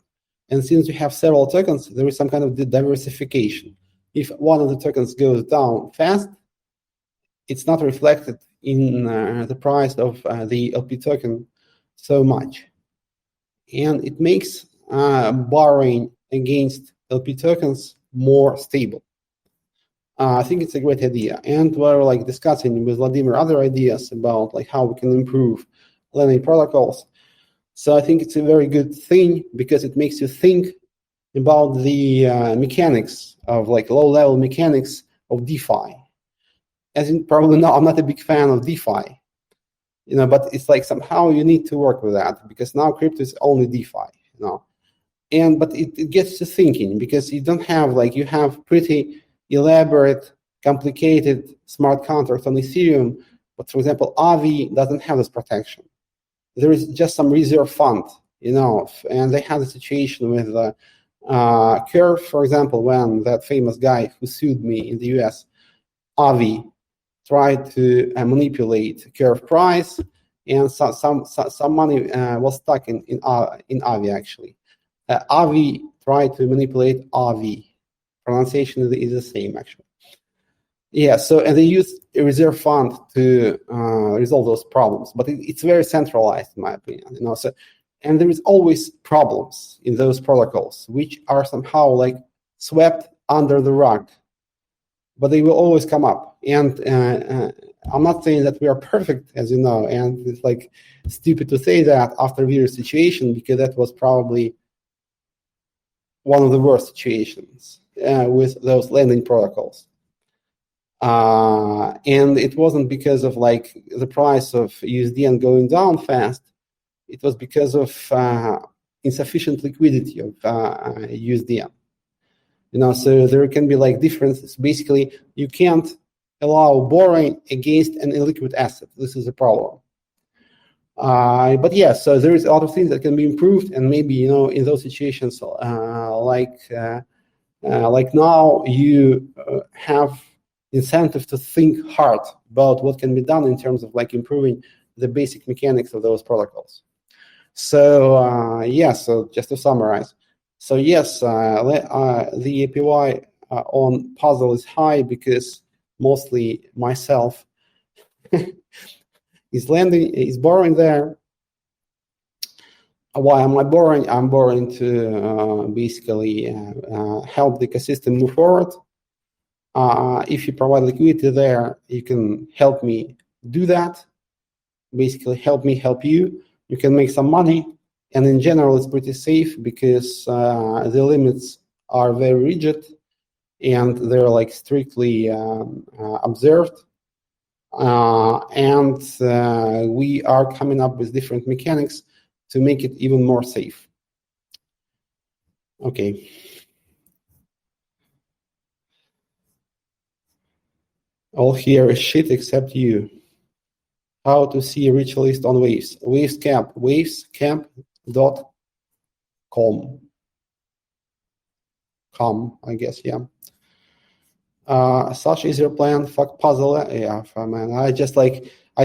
And since you have several tokens, there is some kind of diversification. If one of the tokens goes down fast, it's not reflected in the price of the LP token so much. And it makes borrowing against LP tokens more stable. I think it's a great idea. And we're discussing with Vladimir other ideas about how we can improve lending protocols. So I think it's a very good thing because it makes you think about the mechanics of low-level mechanics of DeFi. As you probably know, I'm not a big fan of DeFi, but it's somehow you need to work with that because now crypto is only DeFi, but it gets to thinking because you don't have you have pretty elaborate, complicated smart contracts on Ethereum, but for example, Aave doesn't have this protection. There is just some reserve fund, and they had a situation with Curve, for example, when that famous guy who sued me in the US, Aave, tried to manipulate Curve price, and some money was stuck in Aave actually. Aave tried to manipulate Aave. Pronunciation is the same actually. Yeah, and they use a reserve fund to resolve those problems, but it's very centralized in my opinion. And there is always problems in those protocols which are somehow swept under the rug, but they will always come up. And I'm not saying that we are perfect, as you know, and it's stupid to say that after Vira's situation because that was probably one of the worst situations with those lending protocols. And it wasn't because of the price of USDN going down fast. It was because of insufficient liquidity of USDN. So there can be differences. Basically, you can't allow borrowing against an illiquid asset. This is a problem. But yeah, so there is a lot of things that can be improved, and maybe in those situations, like now, you have incentive to think hard about what can be done in terms of improving the basic mechanics of those protocols. So so just to summarize, so yes, the APY on Puzzle is high because mostly myself is borrowing there. Why am I borrowing? I'm borrowing to basically help the ecosystem move forward. If you provide liquidity there, you can help me do that. Basically, help me help you. You can make some money, and in general, it's pretty safe because the limits are very rigid and they're strictly observed. And we are coming up with different mechanics to make it even more safe. Okay. All here is shit except you. How to see a rich list on Waves? Wavescamp, wavescamp.com. I guess, yeah. Sasha, is your plan? Fuck Puzzle. Yeah, man. I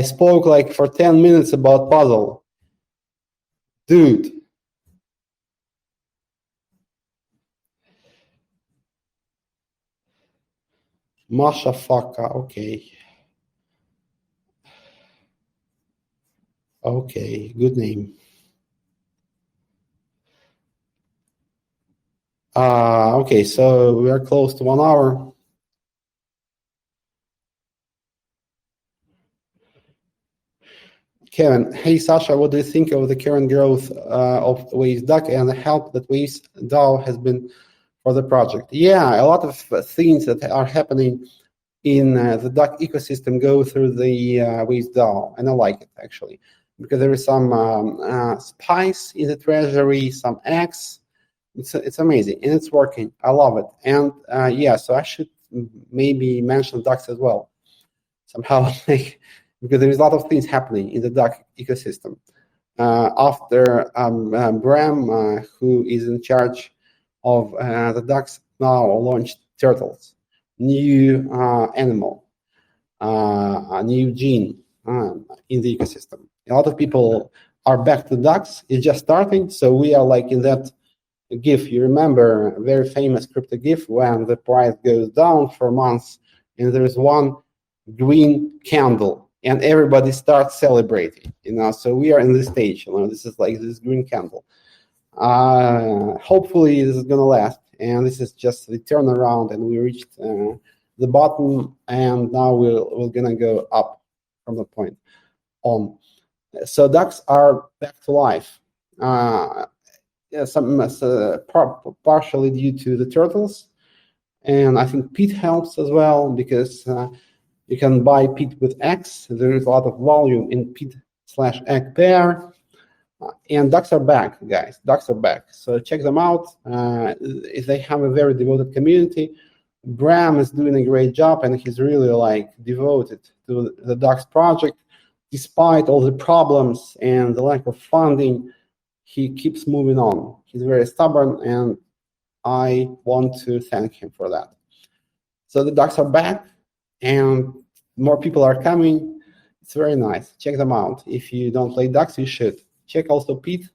spoke for 10 minutes about Puzzle. Dude. Masha Faka, okay. Okay, good name. Okay, so we are close to 1 hour. Kevin, hey Sasha, what do you think of the current growth of Waves DAC and the help that Waves DAO has been for the project? Yeah, a lot of things that are happening in the DAC ecosystem go through the Waves DAO, and I like it actually, because there is some spice in the treasury, some X, It's amazing, and it's working. I love it. And yeah, so I should maybe mention ducks as well somehow, like, because there is a lot of things happening in the duck ecosystem. After Bram, who is in charge of the ducks, now launched turtles, new animal, a new gene in the ecosystem. A lot of people are back to ducks. It's just starting, so we are like in that GIF. You remember a very famous crypto GIF when the price goes down for months and there is one green candle and everybody starts celebrating, so we are in this stage. This is like this green candle. Hopefully this is gonna last, and this is just the turnaround, and we reached the bottom, and now we're gonna go up from the point on. So ducks are back to life. Yeah, partially due to the turtles, and I think peat helps as well, because you can buy peat with eggs. There is a lot of volume in peat/egg pair. And ducks are back, guys. Ducks are back. So check them out. They have a very devoted community. Bram is doing a great job, and he's really like devoted to the ducks project. Despite all the problems and the lack of funding, he keeps moving on. He's very stubborn, and I want to thank him for that. So the ducks are back, and more people are coming. It's very nice. Check them out. If you don't play ducks, you should. Check also peat.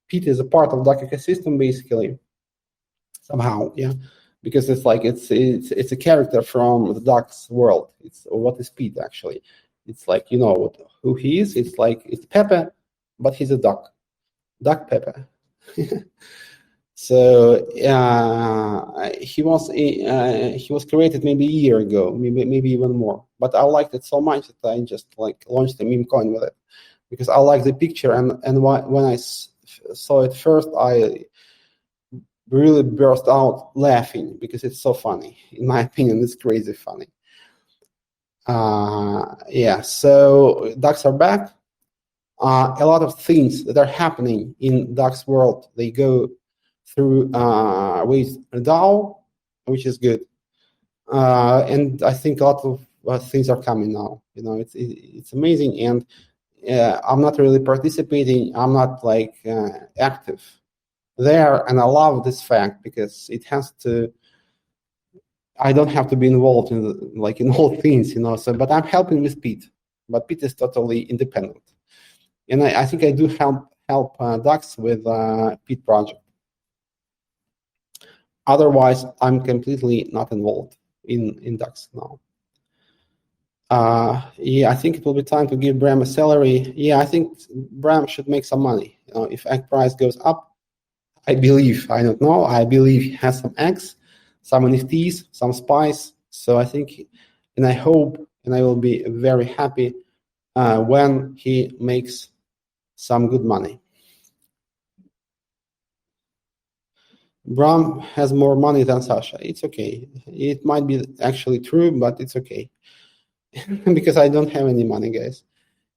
Peat is a part of duck ecosystem, basically, somehow, yeah, because it's like it's a character from the duck's world. It's what is Pete actually? It's like, who he is. It's like it's Pepe, but he's a duck. Duck Pepe. So he was created maybe a year ago, maybe even more. But I liked it so much that I just like launched a meme coin with it, because I like the picture, and when I saw it first, I really burst out laughing because it's so funny. In my opinion, it's crazy funny. Yeah, so ducks are back. A lot of things that are happening in ducks world, they go through with DAO, which is good. And I think a lot of things are coming now. It's amazing, and I'm not really participating. I'm not like active there, and I love this fact because it has to. I don't have to be involved in all things, So, but I'm helping with Pete, but Pete is totally independent, and I think I do help ducks with Pete project. Otherwise, I'm completely not involved in ducks now. Yeah, I think it will be time to give Bram a salary. Yeah, I think Bram should make some money. If egg price goes up, I believe, I don't know, I believe he has some eggs, some NFTs, some spice. So I think, and I hope, and I will be very happy when he makes some good money. Bram has more money than Sasha. It's okay. It might be actually true, but it's okay. Because I don't have any money, guys.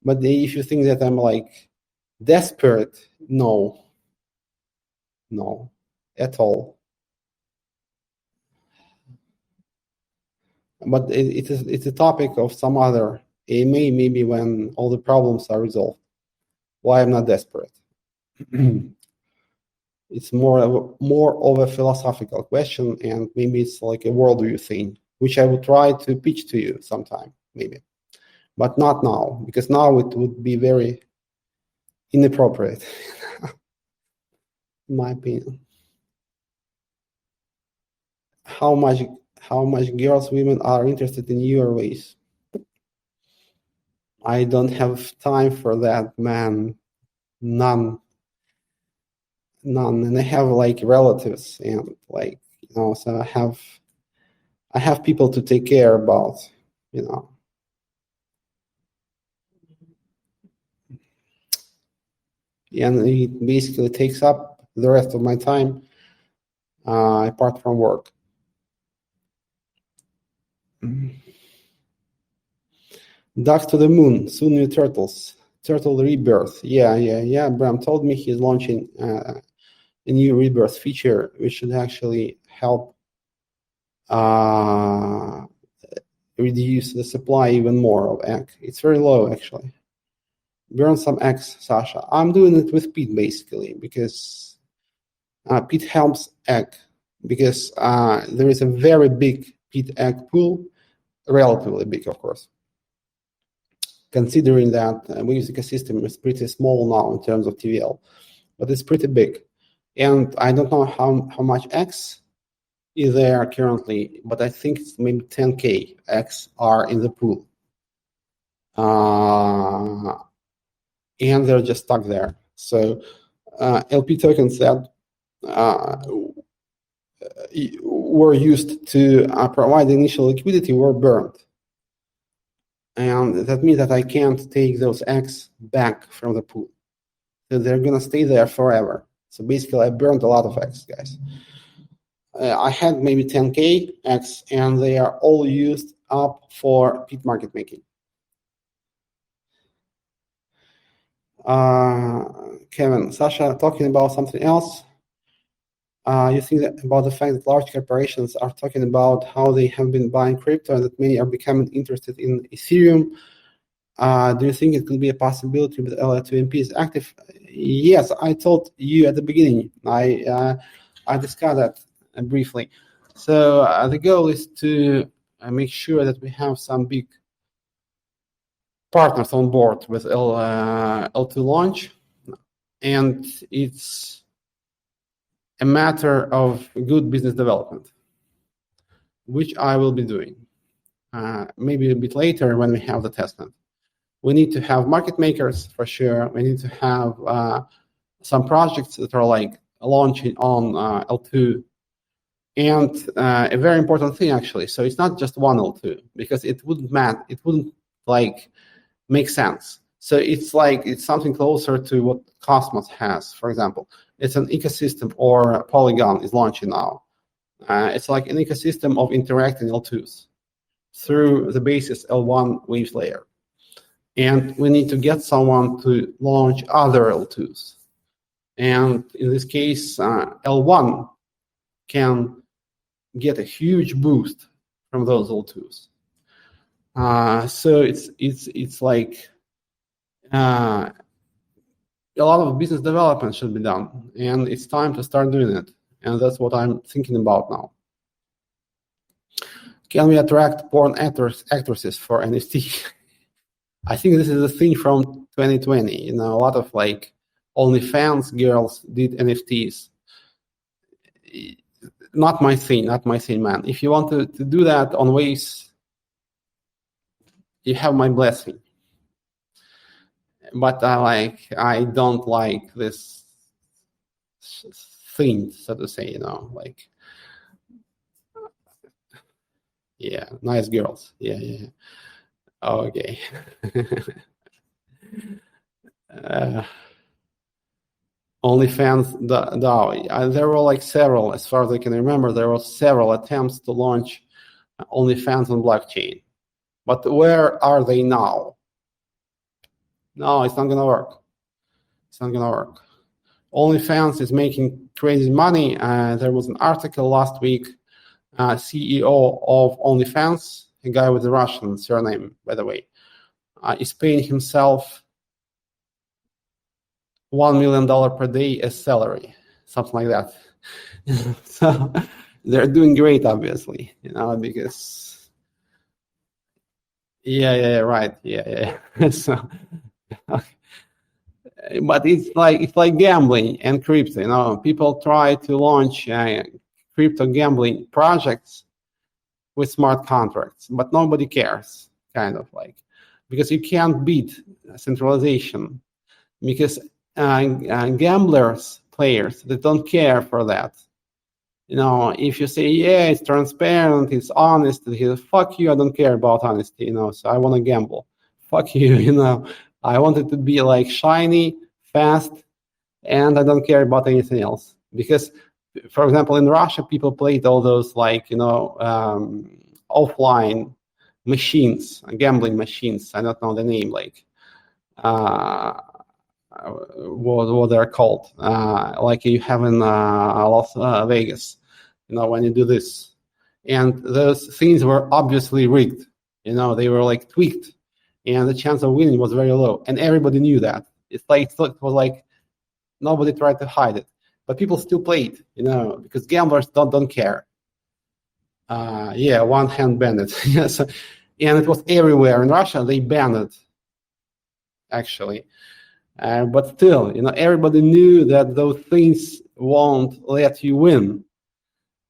But if you think that I'm like desperate, no, at all. But it's a topic of some other AMA, maybe when all the problems are resolved. Why I'm not desperate? It's more of a philosophical question, and maybe it's like a worldview thing, which I would try to pitch to you sometime, maybe. But not now, because now it would be very inappropriate, in my opinion. How much girls, women are interested in your ways? I don't have time for that, man. None. And I have like relatives, and like, so I have people to take care about, and it basically takes up the rest of my time apart from work. Ducks to the moon, soon new turtles. Turtle rebirth. Yeah. Bram told me he's launching a new rebirth feature, which should actually help reduce the supply even more of egg. It's very low, actually. Burn some eggs, Sasha. I'm doing it with peat, basically, because peat helps egg, because there is a very big peat egg pool, relatively big, of course, considering that Windows ecosystem is pretty small now in terms of TVL, but it's pretty big. And I don't know how much X is there currently, but I think it's maybe 10K X are in the pool. And they're just stuck there. So LP tokens that were used to provide initial liquidity were burned. And that means that I can't take those X back from the pool. So they're going to stay there forever. So basically, I burned a lot of X, guys. I had maybe 10K X, and they are all used up for peat market making. Kevin, Sasha, talking about something else. You think that about the fact that large corporations are talking about how they have been buying crypto and that many are becoming interested in Ethereum. Do you think it could be a possibility with LA2MP is active? Yes, I told you at the beginning. I discussed that briefly. So the goal is to make sure that we have some big partners on board with L2 launch, and it's a matter of good business development, which I will be doing maybe a bit later when we have the testnet. We need to have market makers for sure. We need to have some projects that are like launching on L2. And a very important thing, actually, so it's not just one L2, because it wouldn't like make sense. So it's like it's something closer to what Cosmos has, for example. It's an ecosystem, or Polygon is launching now. It's like an ecosystem of interacting L2s through the basis L1 Waves layer. And we need to get someone to launch other L2s. And in this case, L1 can get a huge boost from those L2s. So it's like a lot of business development should be done, and it's time to start doing it. And that's what I'm thinking about now. Can we attract porn actresses for NFT? I think this is a thing from 2020. You know, a lot of like OnlyFans girls did NFTs. Not my thing, man. If you want to do that on Waves, you have my blessing. But I don't like this thing, so to say, you know, like, yeah, nice girls. Yeah. Okay. OnlyFans DAO. There were like several, as far as I can remember, there were several attempts to launch OnlyFans on blockchain. But where are they now? No, it's not going to work. It's not going to work. OnlyFans is making crazy money. There was an article last week, CEO of OnlyFans, a guy with a Russian surname, by the way, is paying himself $1 million per day as salary, something like that. So they're doing great, obviously, you know, because right. So, but it's like gambling and crypto. You know, people try to launch crypto gambling projects with smart contracts, but nobody cares, kind of like, because you can't beat centralization, because gamblers, players, they don't care for that. You know, if you say, yeah, it's transparent, it's honest, fuck you, I don't care about honesty, you know, so I want to gamble. Fuck you, you know, I want it to be like shiny, fast, and I don't care about anything else. Because, for example, in Russia, people played all those like, you know, offline machines, gambling machines. I don't know the name, like what they're called, like you have in Las Vegas, when you do this. And those things were obviously rigged. They were like tweaked, and the chance of winning was very low. And everybody knew that. It was like nobody tried to hide it, but people still played, because gamblers don't care. One hand banned it. Yes, and it was everywhere in Russia. They banned it, actually. But still, everybody knew that those things won't let you win,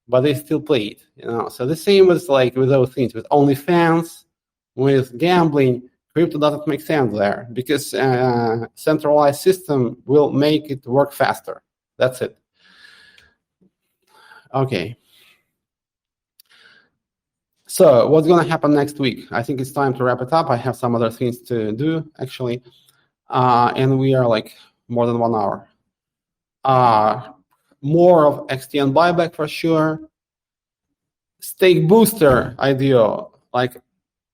but they still played. So the same was like with those things, with OnlyFans, with gambling. Crypto doesn't make sense there because centralized system will make it work faster. That's it. Okay. So what's going to happen next week? I think it's time to wrap it up. I have some other things to do, actually. And we are like more than 1 hour. More of XTN buyback for sure. Stake booster idea. Like,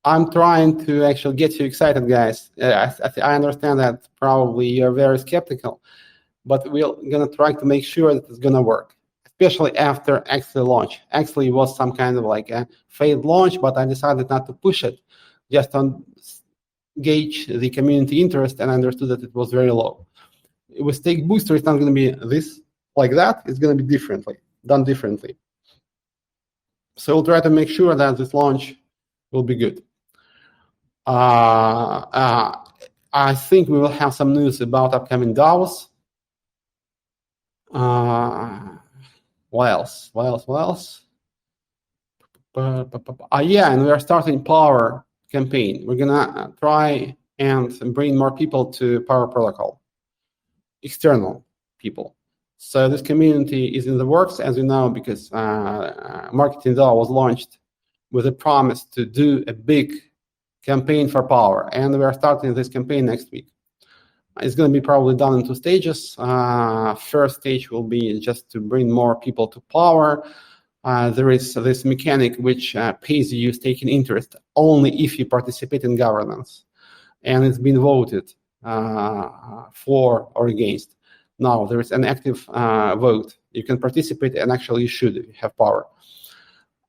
I'm trying to actually get you excited, guys. I understand that probably you're very skeptical, but we're going to try to make sure that it's going to work, especially after Axley launch. Axley was some kind of like a failed launch, but I decided not to push it, just on gauge the community interest, and I understood that it was very low. With Stake Booster, it's not going to be this like that. It's going to be done differently. So we'll try to make sure that this launch will be good. I think we will have some news about upcoming DAOs. What else? Yeah, and we are starting Power campaign. We're gonna try and bring more people to Power Protocol, external people. So this community is in the works, as you know, because Marketing DAO was launched with a promise to do a big campaign for Power, and we are starting this campaign next week. It's going to be probably done in 2 stages. First stage will be just to bring more people to Power. There is this mechanic which pays you staking interest only if you participate in governance, and it's been voted for or against. Now there is an active vote. You can participate, and actually you should have Power.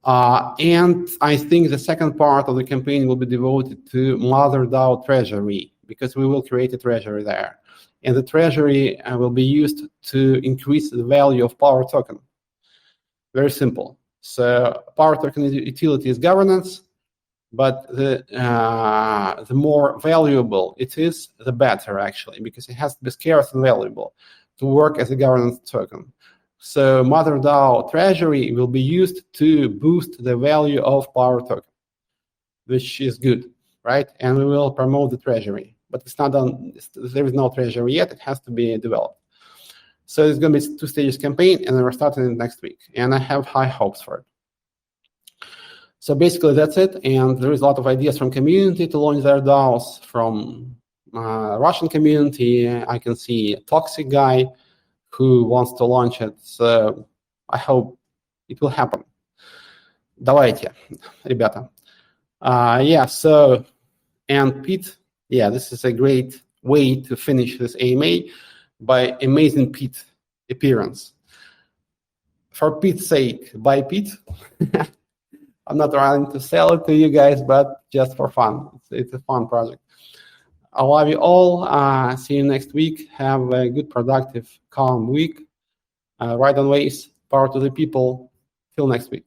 And I think the second part of the campaign will be devoted to Mother DAO Treasury, because we will create a treasury there. And the treasury will be used to increase the value of Power token. Very simple. So Power token utility is governance, but the more valuable it is, the better, actually, because it has to be scarce and valuable to work as a governance token. So Mother DAO Treasury will be used to boost the value of Power token, which is good, right? And we will promote the treasury, but it's not done. There is no treasury yet. It has to be developed. So it's going to be 2 stages campaign, and we're starting it next week. And I have high hopes for it. So basically that's it. And there is a lot of ideas from community to launch their DAOs. From Russian community, I can see a toxic guy who wants to launch it. So I hope it will happen. Давайте, ребята. So, and Pete, this is a great way to finish this AMA by amazing Pete appearance. For Pete's sake, buy Pete. I'm not trying to sell it to you guys, but just for fun. It's a fun project. I love you all. See you next week. Have a good, productive, calm week. Ride on waves. Power to the people. Till next week.